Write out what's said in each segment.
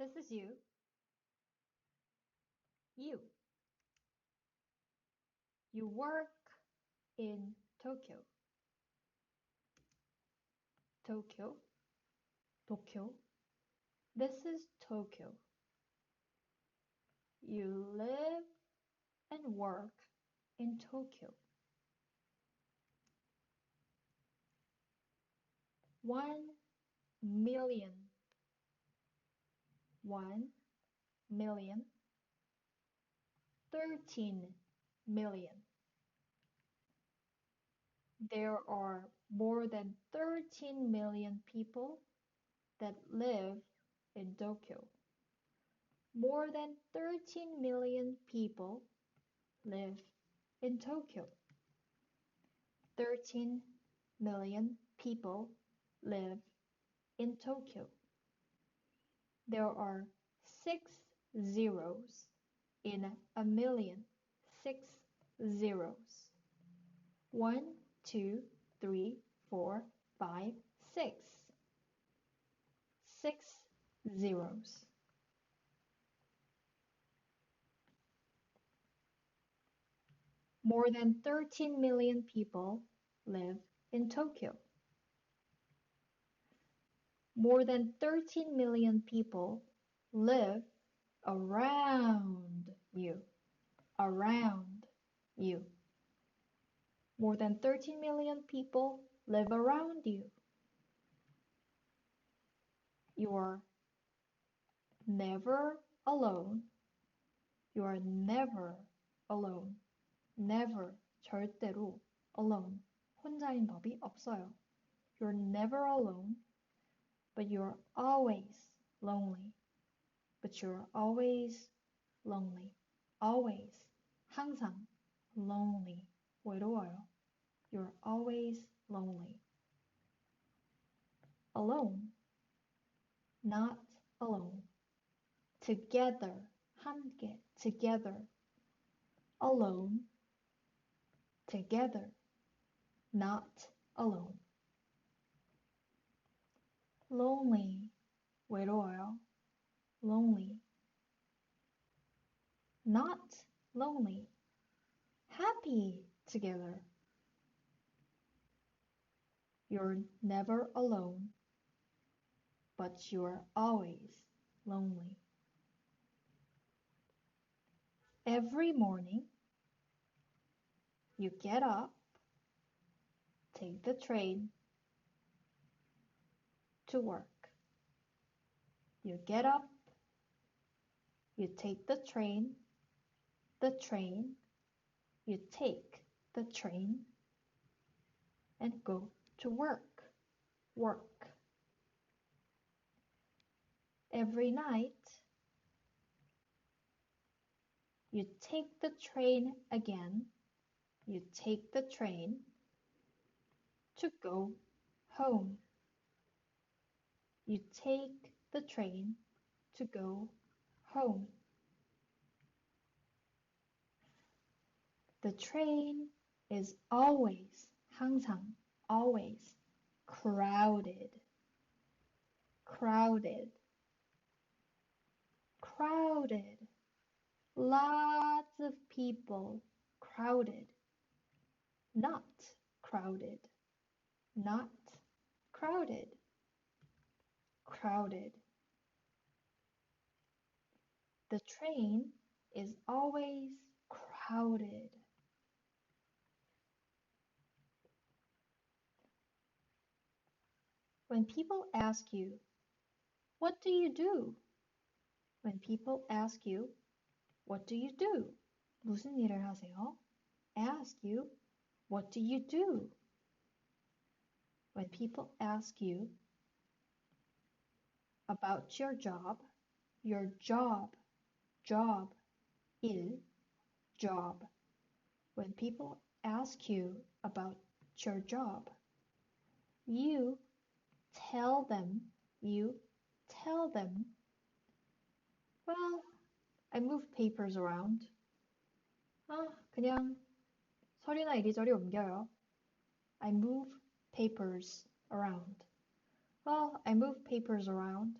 This is you. You. You work in Tokyo. Tokyo. Tokyo. This is Tokyo. You live and work in Tokyo. 1,000,000. 1,000,000. 13,000,000. There are more than 13 million people that live in Tokyo. More than 13 million people live in Tokyo. 13 million people live in Tokyo. There are 6 zeros in a million. 6 zeros. 1, 2, 3, 4, 5, 6. 6 zeros. More than 13 million people live in Tokyo. More than 13 million people live around you. Around you. More than 13 million people live around you. You are never alone. You are never alone. Never, 절대로, alone. 혼자인 법이 없어요. You're never alone, but you're always lonely. But you're always lonely. Always, 항상, lonely, 외로워요. You're always lonely. Alone, not alone. Together, 함께, together. Alone, together, not alone. Lonely, 외로워요. Lonely. Not lonely. Happy together. You're never alone, but you're always lonely. Every morning, you get up, take the train to work. You get up, you take the train, you take the train, and go to work. Work. Every night, you take the train again. You take the train to go home. You take the train to go home. The train is always, 항상, always, crowded. Crowded. Crowded. Lots of people. Crowded. Not crowded. Not crowded. Crowded. The train is always crowded. When people ask you, what do you do? When people ask you, what do you do? 무슨 일을 하세요? Ask you, what do you do? When people ask you about your job, job, 일, job. When people ask you about your job, you tell them, well, I move papers around. 그냥 서류나 이리저리 옮겨요. I move papers around. Well, I move papers around.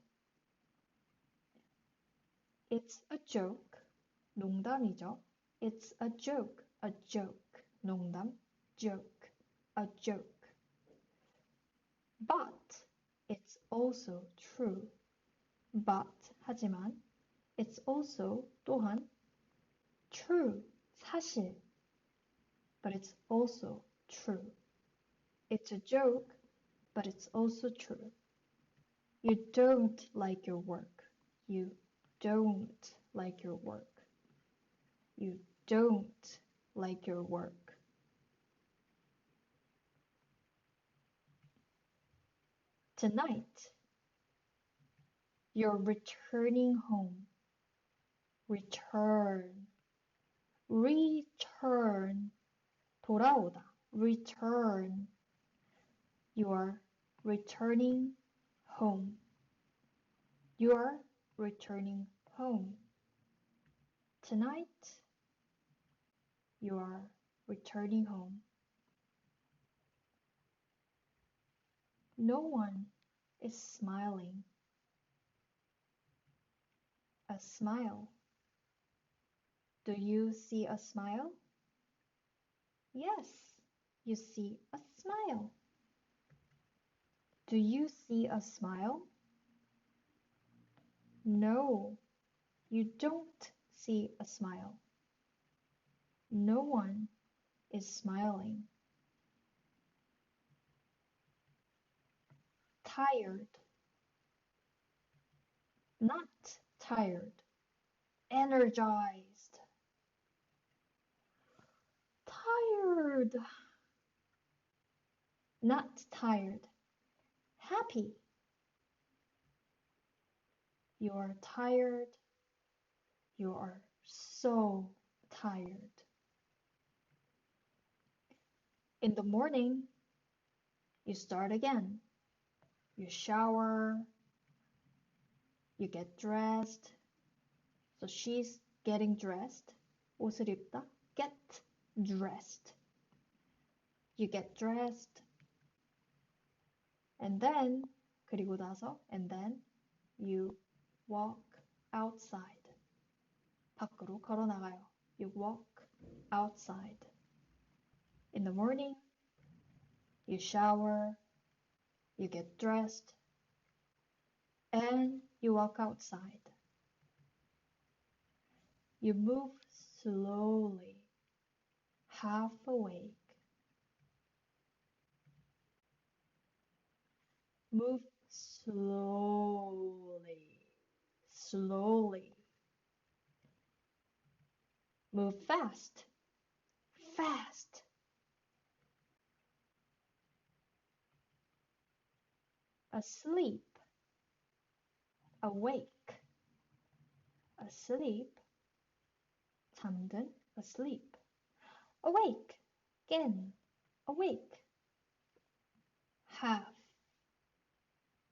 It's a joke. 농담이죠. It's a joke. A joke. 농담. Joke. A joke. But it's also true. But 하지만 it's also 또한 true. 사실. But it's also true. It's a joke, but it's also true. You don't like your work. You don't like your work. You don't like your work. Tonight, you're returning home. Return. Return. 돌아오다. Return. You are returning home. You are returning home. Tonight, you are returning home. No one is smiling. A smile. Do you see a smile? Yes, you see a smile. Do you see a smile? No, you don't see a smile. No one is smiling. Tired. Not tired. Energized. Tired. Not tired. Happy. You are tired. You are so tired. In the morning, you start again. You shower. You get dressed. So she's getting dressed. 옷을 입다. Get dressed. You get dressed. And then, 그리고 나서, and then you walk outside. 밖으로 걸어 나가요. You walk outside. In the morning, you shower, you get dressed, and you walk outside. You move slowly, half awake. Move slowly, slowly. Move fast, fast. Asleep, awake. Asleep, 잠든, asleep. Awake, again, awake. Half,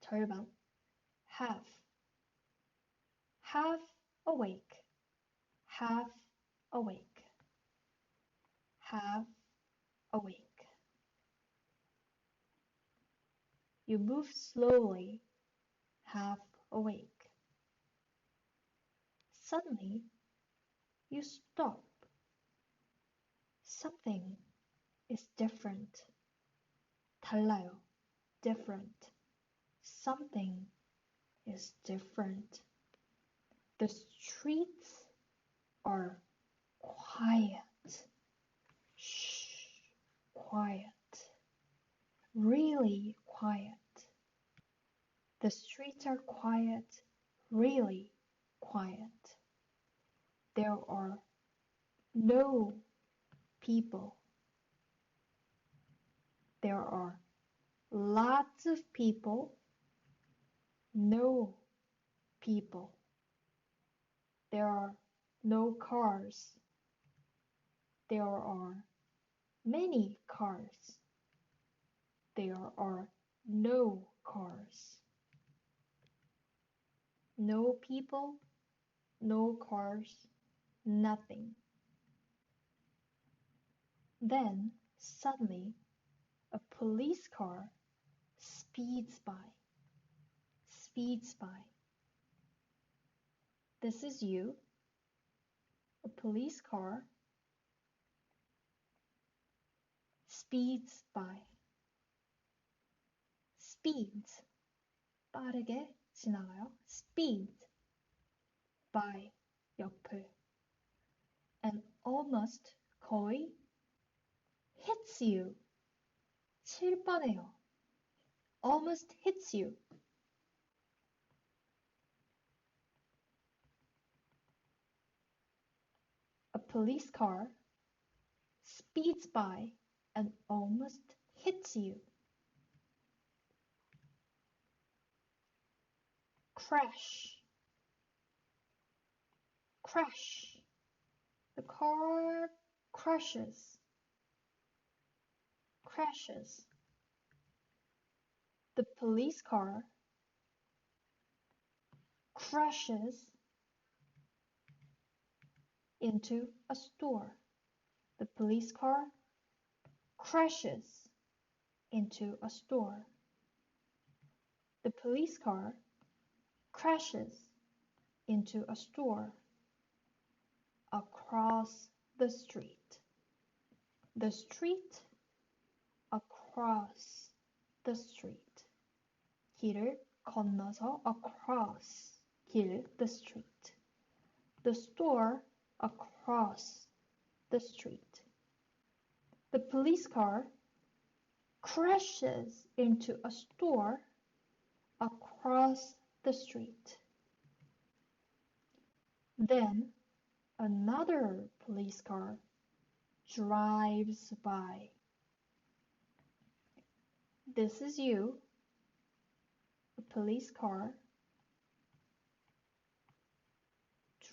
절반, half. Half awake, half awake, half awake. You move slowly, half awake. Suddenly, you stop. Something is different. 달라요. Different. Something is different. The streets are quiet. Shh. Quiet. Really quiet. The streets are quiet. Really quiet. There are no people. There are lots of people. No people. There are no cars. There are many cars. There are no cars. No people, no cars, nothing. Then, suddenly, a police car speeds by. Speeds by. This is you. A police car speeds by. Speeds. 빠르게 지나가요. Speed. by. 옆을. And almost 거의 hits you. 칠 뻔해요. Almost hits you. A police car speeds by and almost hits you. Crash. Crash. The car crashes. Crashes. The police car crashes into a store. The police car crashes into a store. The police car crashes into a store. Across the street. The street across the street. 길을 건너서 across 길 the street. The store across the street. The police car crashes into a store across the street. Then another police car drives by. This is you. A police car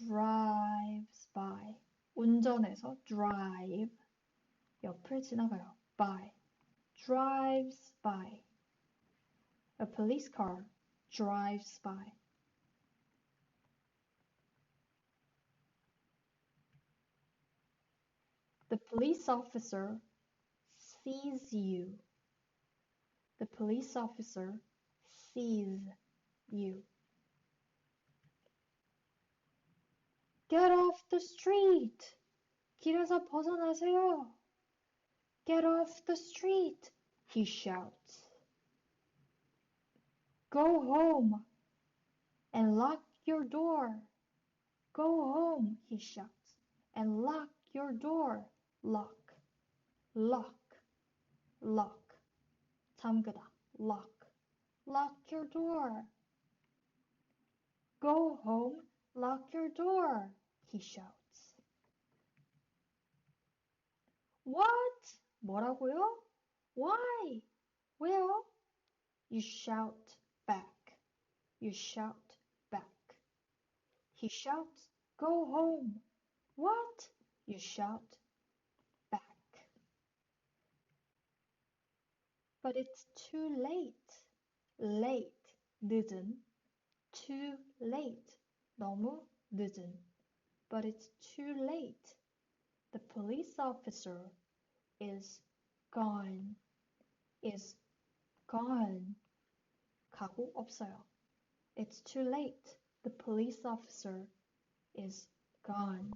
drives by. 운전해서 drive. 옆을 지나가요. by. Drives by. A police car drives by. The police officer sees you. The police officer sees you. Get off the street! 길에서 벗어나세요! Get off the street! He shouts. Go home and lock your door. Go home, he shouts, and lock your door. Lock, lock, lock. 잠그다, lock. Lock your door. Go home, lock your door, he shouts. What? 뭐라고요? Why? 왜요? You shout back. You shout back. He shouts, go home. What? You shout back. But it's too late. Late, 늦은. Too late, 너무 늦은. But it's too late. The police officer is gone. Is gone. 가고 없어요. It's too late. The police officer is gone.